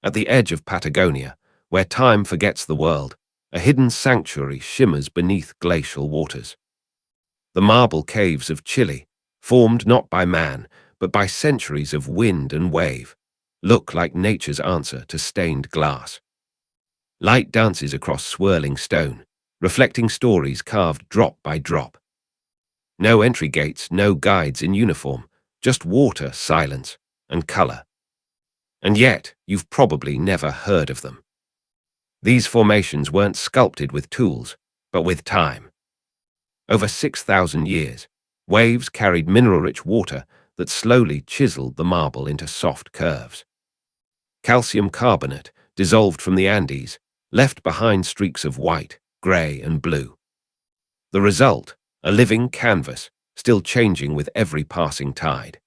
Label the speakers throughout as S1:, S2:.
S1: At the edge of Patagonia, where time forgets the world, a hidden sanctuary shimmers beneath glacial waters. The marble caves of Chile, formed not by man, but by centuries of wind and wave, look like nature's answer to stained glass. Light dances across swirling stone, reflecting stories carved drop by drop. No entry gates, no guides in uniform, just water, silence, and color. And yet, you've probably never heard of them. These formations weren't sculpted with tools, but with time. Over 6,000 years, waves carried mineral-rich water that slowly chiseled the marble into soft curves. Calcium carbonate, dissolved from the Andes, left behind streaks of white, gray, and blue. The result, a living canvas, still changing with every passing tide.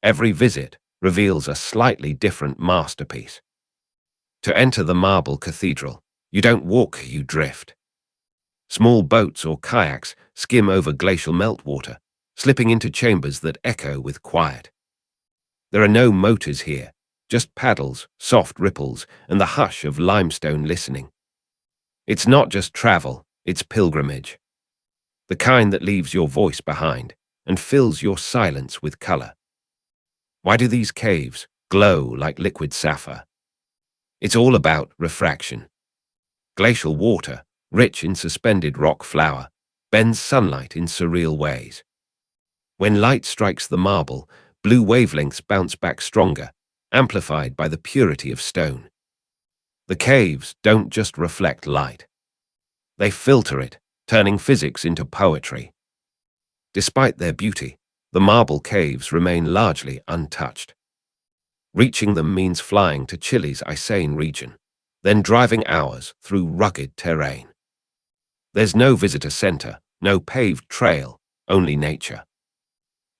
S1: Every visit reveals a slightly different masterpiece. To enter the marble cathedral, you don't walk, you drift. Small boats or kayaks skim over glacial meltwater, slipping into chambers that echo with quiet. There are no motors here, just paddles, soft ripples, and the hush of limestone listening. It's not just travel, it's pilgrimage. The kind that leaves your voice behind and fills your silence with color. Why do these caves glow like liquid sapphire? It's all about refraction. Glacial water, rich in suspended rock flour, bends sunlight in surreal ways. When light strikes the marble, blue wavelengths bounce back stronger, amplified by the purity of stone. The caves don't just reflect light. They filter it, turning physics into poetry. Despite their beauty, the marble caves remain largely untouched. Reaching them means flying to Chile's Chilean region, then driving hours through rugged terrain. There's no visitor center, no paved trail, only nature.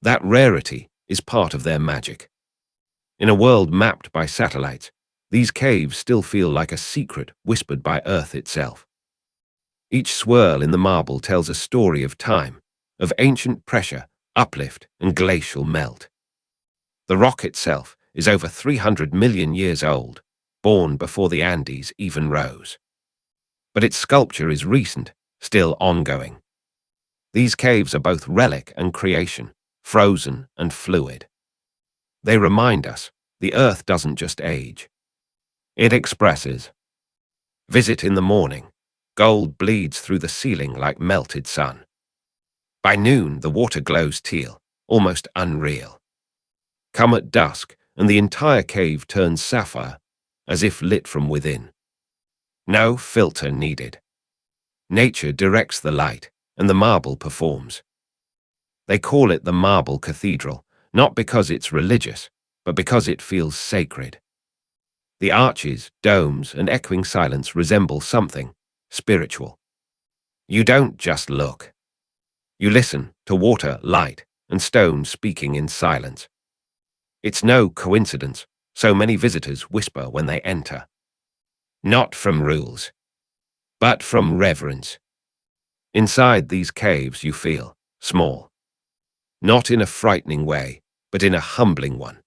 S1: That rarity is part of their magic. In a world mapped by satellites, these caves still feel like a secret whispered by Earth itself. Each swirl in the marble tells a story of time, of ancient pressure, uplift, and glacial melt. The rock itself is over 300 million years old, born before the Andes even rose. But its sculpture is recent, still ongoing. These caves are both relic and creation, frozen and fluid. They remind us the Earth doesn't just age. It expresses. Visit in the morning. Gold bleeds through the ceiling like melted sun. By noon, the water glows teal, almost unreal. Come at dusk, and the entire cave turns sapphire, as if lit from within. No filter needed. Nature directs the light, and the marble performs. They call it the Marble Cathedral, not because it's religious, but because it feels sacred. The arches, domes, and echoing silence resemble something spiritual. You don't just look. You listen to water, light, and stone speaking in silence. It's no coincidence so many visitors whisper when they enter. Not from rules, but from reverence. Inside these caves you feel small. Not in a frightening way, but in a humbling one.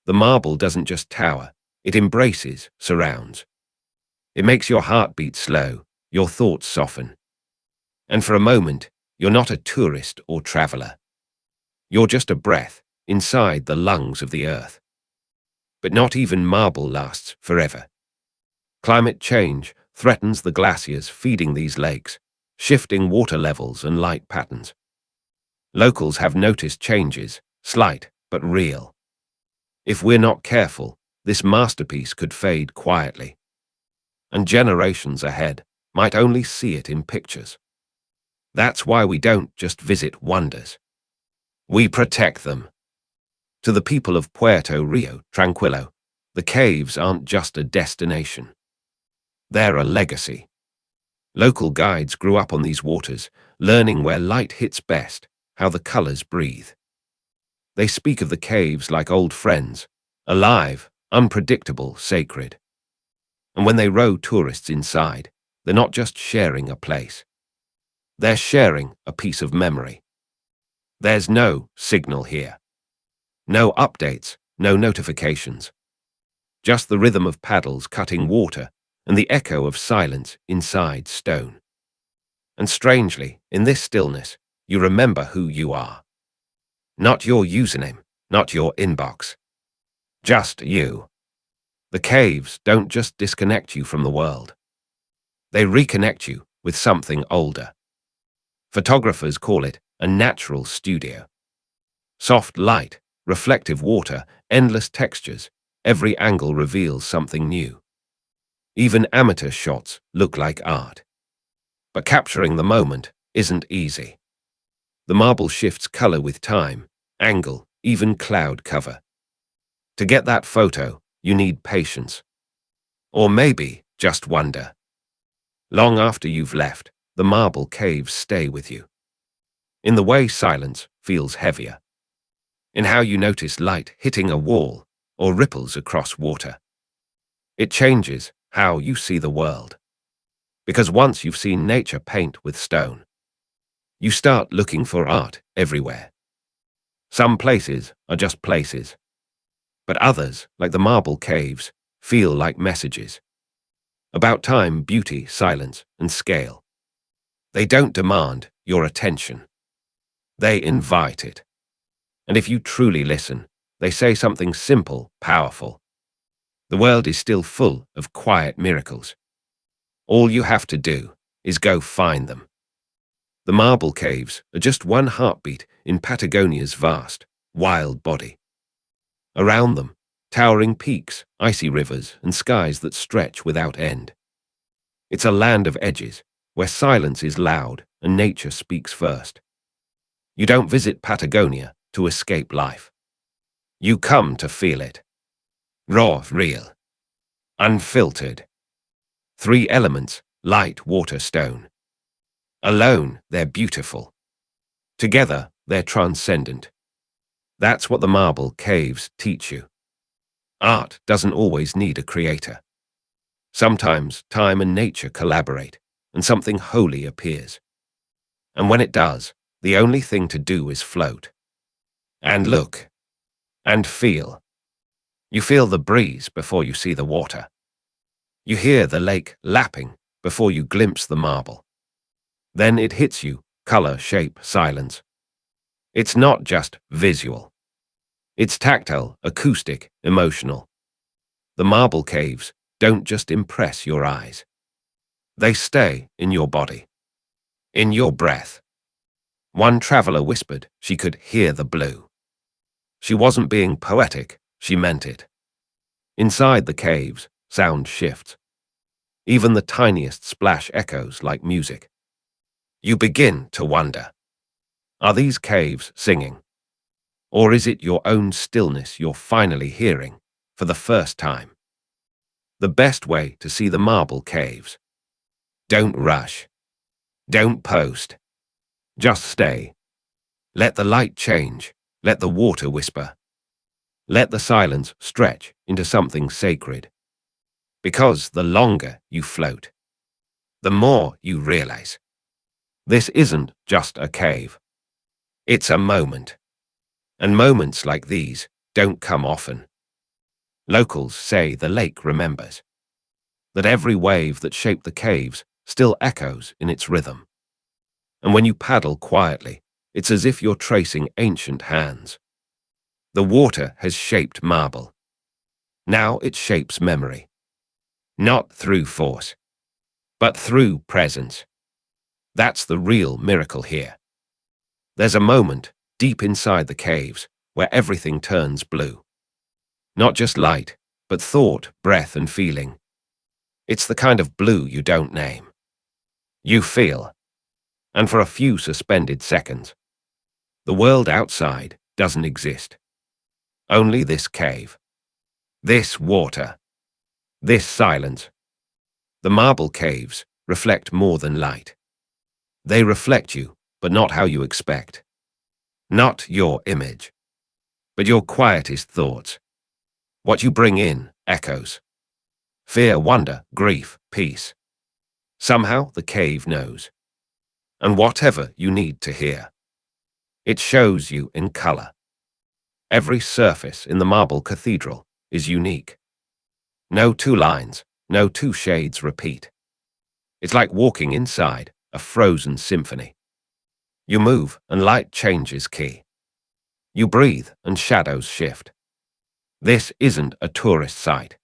S1: The marble doesn't just tower, it embraces, surrounds. It makes your heart beat slow, your thoughts soften. And for a moment, you're not a tourist or traveler. You're just a breath inside the lungs of the earth. But not even marble lasts forever. Climate change threatens the glaciers feeding these lakes, shifting water levels and light patterns. Locals have noticed changes, slight but real. If we're not careful, this masterpiece could fade quietly. And generations ahead might only see it in pictures. That's why we don't just visit wonders. We protect them. To the people of Puerto Rio, Tranquilo, the caves aren't just a destination. They're a legacy. Local guides grew up on these waters, learning where light hits best, how the colors breathe. They speak of the caves like old friends, alive, unpredictable, sacred. And when they row tourists inside, they're not just sharing a place. They're sharing a piece of memory. There's no signal here. No updates, no notifications. just the rhythm of paddles cutting water and the echo of silence inside stone. And strangely, in this stillness, you remember who you are. Not your username, not your inbox. Just you. The caves don't just disconnect you from the world. They reconnect you with something older. Photographers call it a natural studio. Soft light, reflective water, endless textures, every angle reveals something new. Even amateur shots look like art. But capturing the moment isn't easy. The marble shifts color with time, angle, even cloud cover. To get that photo, you need patience. Or maybe just wonder. Long after you've left, the marble caves stay with you. In the way silence feels heavier. In how you notice light hitting a wall or ripples across water. It changes how you see the world. Because once you've seen nature paint with stone, you start looking for art everywhere. Some places are just places, but others, like the marble caves, feel like messages. About time, beauty, silence, and scale. They don't demand your attention. They invite it. And if you truly listen, they say something simple, powerful. The world is still full of quiet miracles. All you have to do is go find them. The marble caves are just one heartbeat in Patagonia's vast, wild body. Around them, towering peaks, icy rivers, and skies that stretch without end. It's a land of edges, where silence is loud and nature speaks first. You don't visit Patagonia to escape life. You come to feel it. Raw, real, unfiltered. Three elements: light, water, stone. Alone, they're beautiful. Together, they're transcendent. That's what the marble caves teach you. Art doesn't always need a creator. Sometimes time and nature collaborate, and something holy appears. And when it does, the only thing to do is float. And look. And feel. You feel the breeze before you see the water. You hear the lake lapping before you glimpse the marble. Then it hits you, color, shape, silence. It's not just visual. It's tactile, acoustic, emotional. The marble caves don't just impress your eyes. They stay in your body, in your breath. One traveler whispered she could hear the blue. She wasn't being poetic, she meant it. Inside the caves, sound shifts. Even the tiniest splash echoes like music. You begin to wonder, are these caves singing? Or is it your own stillness you're finally hearing for the first time? The best way to see the marble caves. Don't rush. Don't post. Just stay. Let the light change. Let the water whisper. Let the silence stretch into something sacred. Because the longer you float, the more you realize. This isn't just a cave. It's a moment. And moments like these don't come often. Locals say the lake remembers. That every wave that shaped the caves still echoes in its rhythm. And when you paddle quietly, it's as if you're tracing ancient hands. The water has shaped marble. Now it shapes memory. Not through force, but through presence. That's the real miracle here. There's a moment deep inside the caves where everything turns blue. Not just light, but thought, breath, and feeling. It's the kind of blue you don't name. You feel. And for a few suspended seconds, the world outside doesn't exist. Only this cave. This water. This silence. The marble caves reflect more than light. They reflect you, but not how you expect. Not your image, but your quietest thoughts. What you bring in echoes. Fear, wonder, grief, peace. Somehow the cave knows. And whatever you need to hear, it shows you in color. Every surface in the marble cathedral is unique. No two lines, no two shades repeat. It's like walking inside a frozen symphony. You move and light changes key. You breathe and shadows shift. This isn't a tourist site.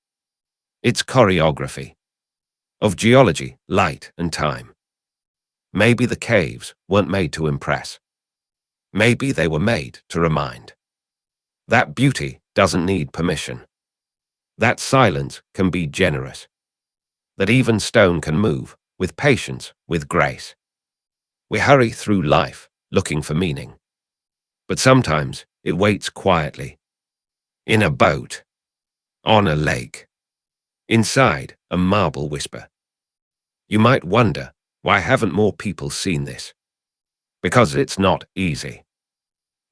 S1: It's choreography of geology, light, and time. Maybe the caves weren't made to impress. Maybe they were made to remind. That beauty doesn't need permission. That silence can be generous. That even stone can move with patience, with grace. We hurry through life looking for meaning. But sometimes it waits quietly. In a boat. On a lake. Inside a marble whisper. You might wonder, why haven't more people seen this? Because it's not easy.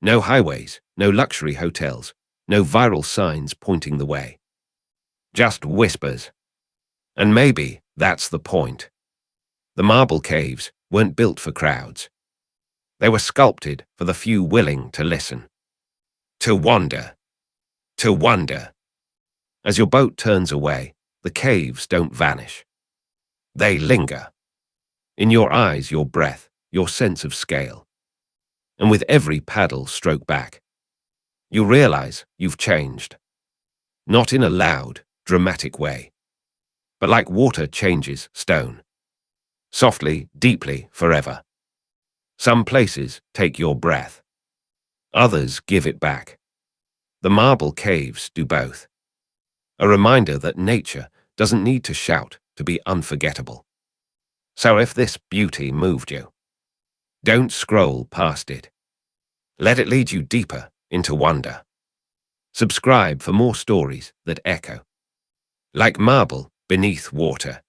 S1: No highways, no luxury hotels, no viral signs pointing the way. Just whispers. And maybe that's the point. The marble caves weren't built for crowds. They were sculpted for the few willing to listen. To wander. To wonder. As your boat turns away, the caves don't vanish. They linger. In your eyes, your breath, your sense of scale. And with every paddle stroke back, you realize you've changed. Not in a loud, dramatic way, but like water changes stone. Softly, deeply, forever. Some places take your breath. Others give it back. The marble caves do both. A reminder that nature doesn't need to shout to be unforgettable. So if this beauty moved you, don't scroll past it. Let it lead you deeper into wonder. Subscribe for more stories that echo. Like marble beneath water.